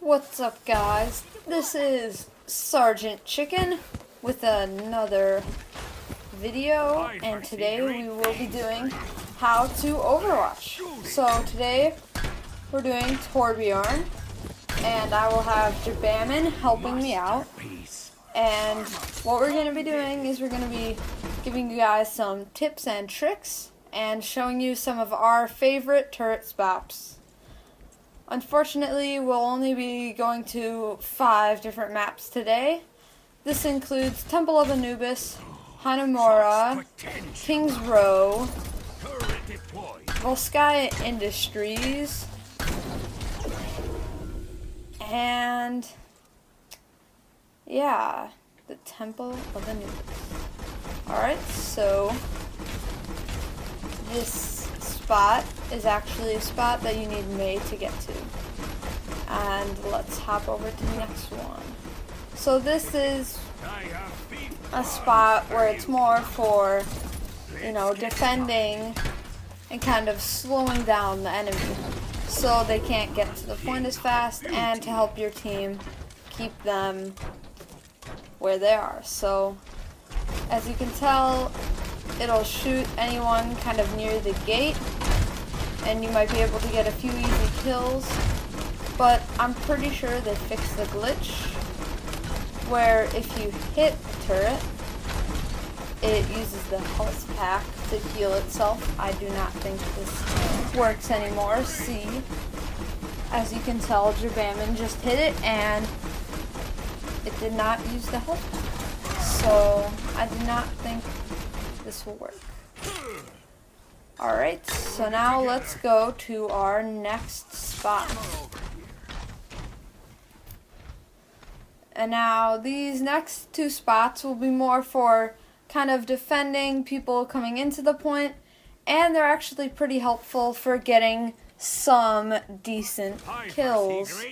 What's up, guys? This is Sergeant Chicken with another video, and today we will be doing how to Overwatch. So today we're doing Torbjorn, and I will have Jabamin helping me out. And what we're going to be doing is we're going to be giving you guys some tips and tricks and showing you some of our favorite turret spots. Unfortunately, we'll only be going to 5 different maps today. This includes Temple of Anubis, Hanamura, King's Row, Volskaya Industries, and yeah, the Temple of Anubis. Alright, so this spot is actually a spot that you need May to get to. And let's hop over to the next one. So this is a spot where it's more for, defending and kind of slowing down the enemy so they can't get to the point as fast, and to help your team keep them where they are. So as you can tell, it'll shoot anyone kind of near the gate, and you might be able to get a few easy kills, but I'm pretty sure they fixed the glitch where if you hit the turret, it uses the health pack to heal itself. I do not think this works anymore. See, as you can tell, Jabamin just hit it and it did not use the health pack. So I do not think this will work. Alright, so now let's go to our next spot. And now these next 2 spots will be more for kind of defending people coming into the point, and they're actually pretty helpful for getting some decent kills.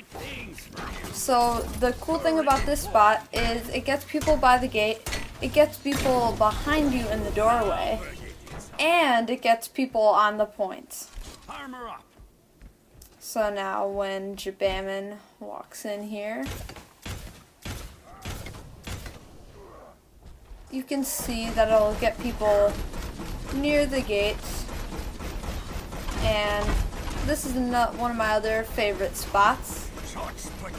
So the cool thing about this spot is it gets people by the gate, it gets people behind you in the doorway, and it gets people on the point. So now when Jabamin walks in here, you can see that it'll get people near the gates, and this is one of my other favorite spots.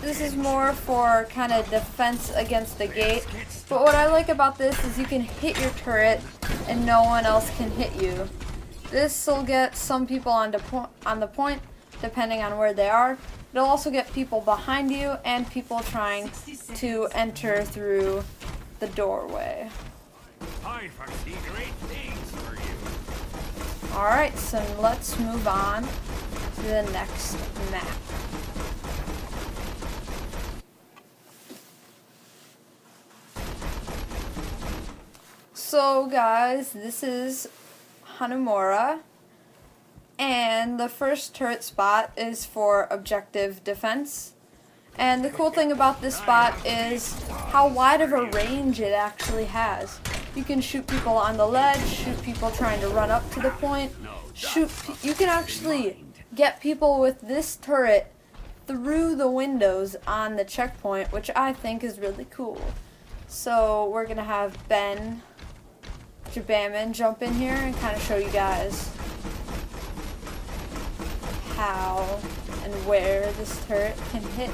This is more for kind of defense against the gate, but what I like about this is you can hit your turret and no one else can hit you. This will get some people on the point, depending on where they are. It'll also get people behind you and people trying to enter through the doorway. I foresee great things for you. Alright, so let's move on to the next map. So guys, this is Hanamura, and the first turret spot is for objective defense. And the cool thing about this spot is how wide of a range it actually has. You can shoot people on the ledge, shoot people trying to run up to the point, you can actually get people with this turret through the windows on the checkpoint, which I think is really cool. So we're gonna have Jabamin jump in here and kind of show you guys how and where this turret can hit.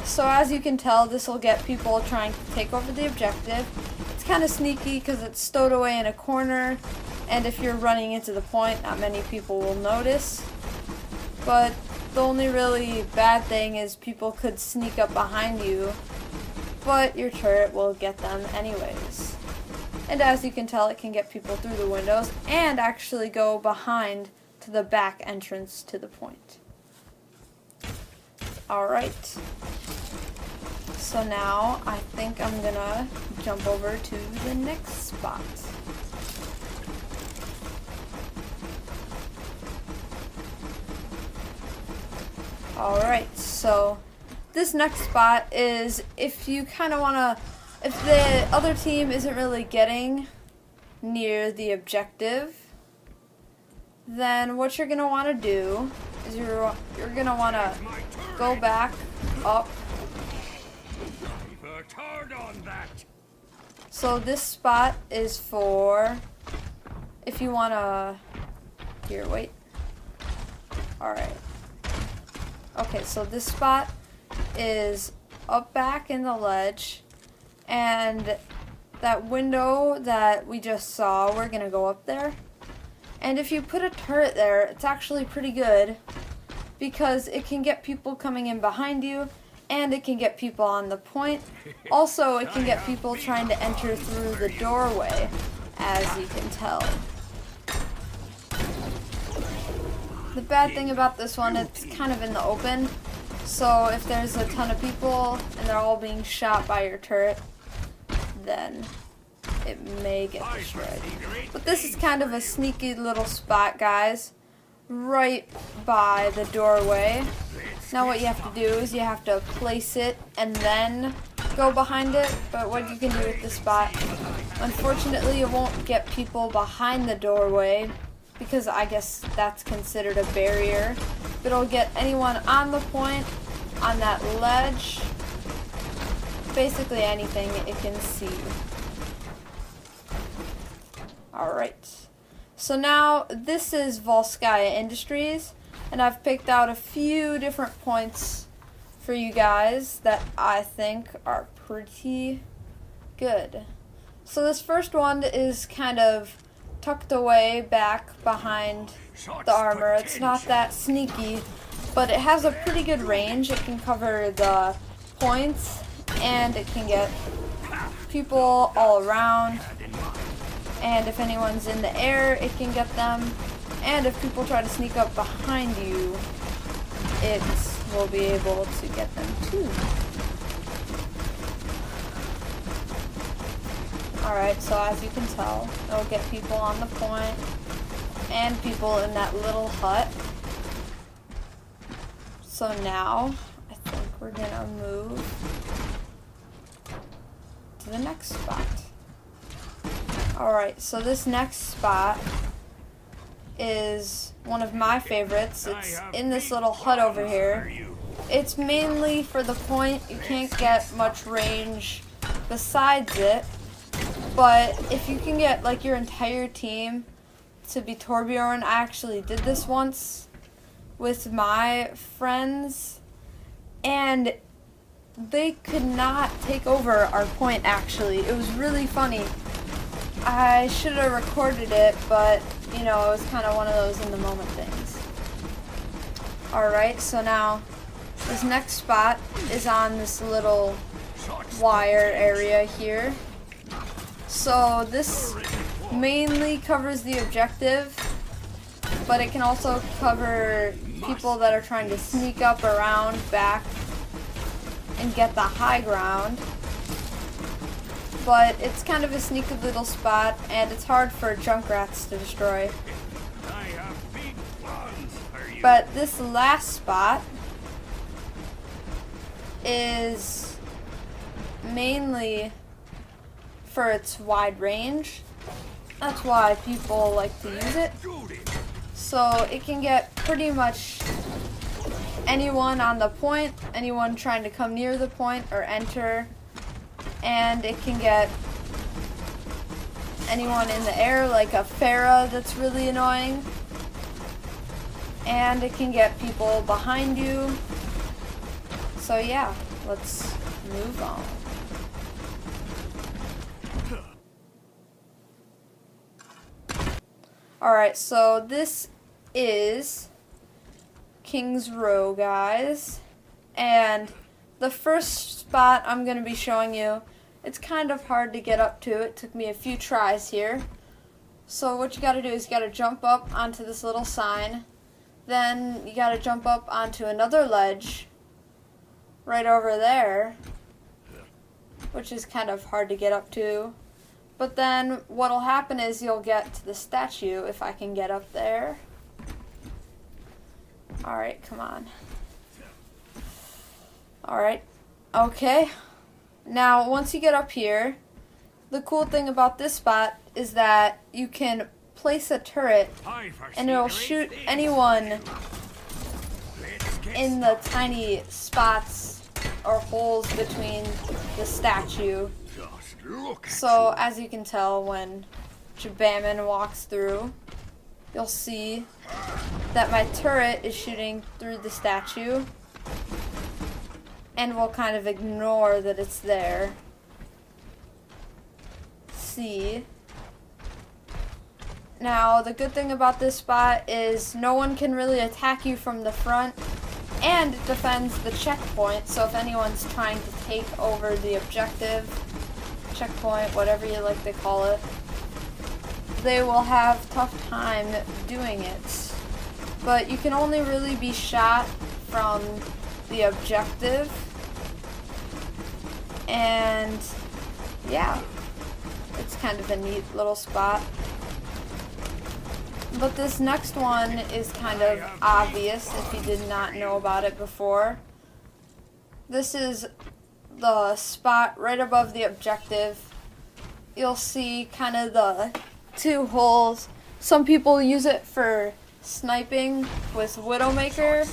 So as you can tell, this will get people trying to take over the objective. It's kind of sneaky because it's stowed away in a corner, and if you're running into the point, not many people will notice. But the only really bad thing is people could sneak up behind you, but your turret will get them anyways. And as you can tell, it can get people through the windows and actually go behind to the back entrance to the point. Alright, so now I think I'm gonna jump over to the next spot. Alright, so this next spot is if you kind of want to, if the other team isn't really getting near the objective, then what you're going to want to do is you're gonna wanna go back up. I've worked hard on that. So this spot is for if you wanna. Here, wait. All right. Okay, so this spot is up back in the ledge, and that window that we just saw, we're gonna go up there. And if you put a turret there, it's actually pretty good because it can get people coming in behind you, and it can get people on the point. Also, it can get people trying to enter through the doorway, as you can tell. The bad thing about this one, it's kind of in the open. So if there's a ton of people and they're all being shot by your turret, then it may get destroyed. But this is kind of a sneaky little spot, guys, right by the doorway. Now what you have to do is you have to place it and then go behind it. But what you can do with this spot, unfortunately, it won't get people behind the doorway because I guess that's considered a barrier. But it'll get anyone on the point, on that ledge, basically anything it can see. Alright, so now this is Volskaya Industries, and I've picked out a few different points for you guys that I think are pretty good. So this first one is kind of tucked away back behind the armor. It's not that sneaky, but it has a pretty good range. It can cover the points, and it can get people all around. And if anyone's in the air, it can get them. And if people try to sneak up behind you, it will be able to get them too. Alright, so as you can tell, it'll get people on the point and people in that little hut. So now, I think we're gonna move to the next spot. Alright, so this next spot is one of my favorites. It's in this little hut over here. It's mainly for the point. You can't get much range besides it. But if you can get like your entire team to be Torbjorn, I actually did this once with my friends, and they could not take over our point actually. It was really funny. I should have recorded it, but, you know, it was kind of one of those in the moment things. Alright, so now this next spot is on this little wire area here. So this mainly covers the objective, but it can also cover people that are trying to sneak up around back and get the high ground. But it's kind of a sneaky little spot, and it's hard for junkrats to destroy. But this last spot is mainly for its wide range. That's why people like to use it. So it can get pretty much anyone on the point, anyone trying to come near the point or enter. And it can get anyone in the air, like a Farah that's really annoying. And it can get people behind you. So yeah, let's move on. Alright, so this is King's Row, guys. And the first spot I'm going to be showing you, it's kind of hard to get up to. It took me a few tries here. So what you got to do is you got to jump up onto this little sign. Then you got to jump up onto another ledge right over there, which is kind of hard to get up to. But then what'll happen is you'll get to the statue if I can get up there. Alright, come on. Alright, okay. Now, once you get up here, the cool thing about this spot is that you can place a turret and it'll shoot anyone in the tiny spots or holes between the statue. Just look at So as you can tell, when Jabamin walks through, you'll see that my turret is shooting through the statue, and we'll kind of ignore that it's there. See? Now, the good thing about this spot is no one can really attack you from the front, and it defends the checkpoint, so if anyone's trying to take over the objective, checkpoint, whatever you like to call it, they will have tough time doing it. But you can only really be shot from the objective, and yeah, it's kind of a neat little spot. But this next one is kind of obvious if you did not know about it before. This is the spot right above the objective. You'll see kind of the two holes. Some people use it for sniping with Widowmaker,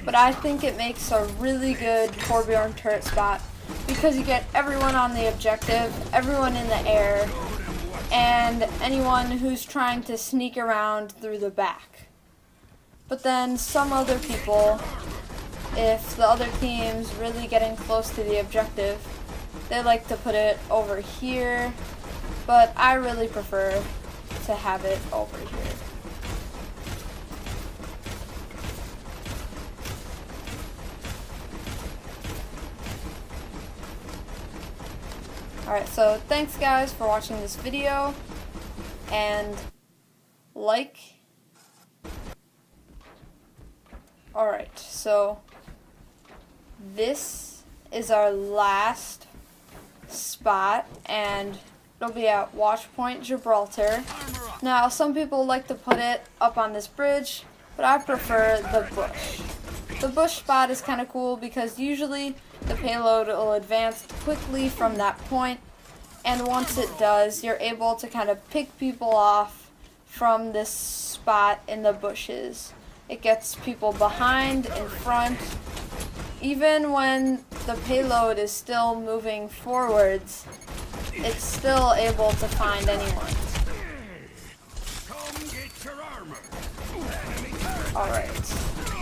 but I think it makes a really good Torbjorn turret spot because you get everyone on the objective, everyone in the air, and anyone who's trying to sneak around through the back. But then some other people, if the other team's really getting close to the objective, they like to put it over here, but I really prefer to have it over here. Alright, so thanks guys for watching this video, and like. Alright, so this is our last spot, and it'll be at Watchpoint Gibraltar. Now, some people like to put it up on this bridge, but I prefer the bush. The bush spot is kind of cool because usually the payload will advance quickly from that point, and once it does, you're able to kind of pick people off from this spot in the bushes. It gets people behind, in front. Even when the payload is still moving forwards, it's still able to find anyone. Come get your armor. Alright.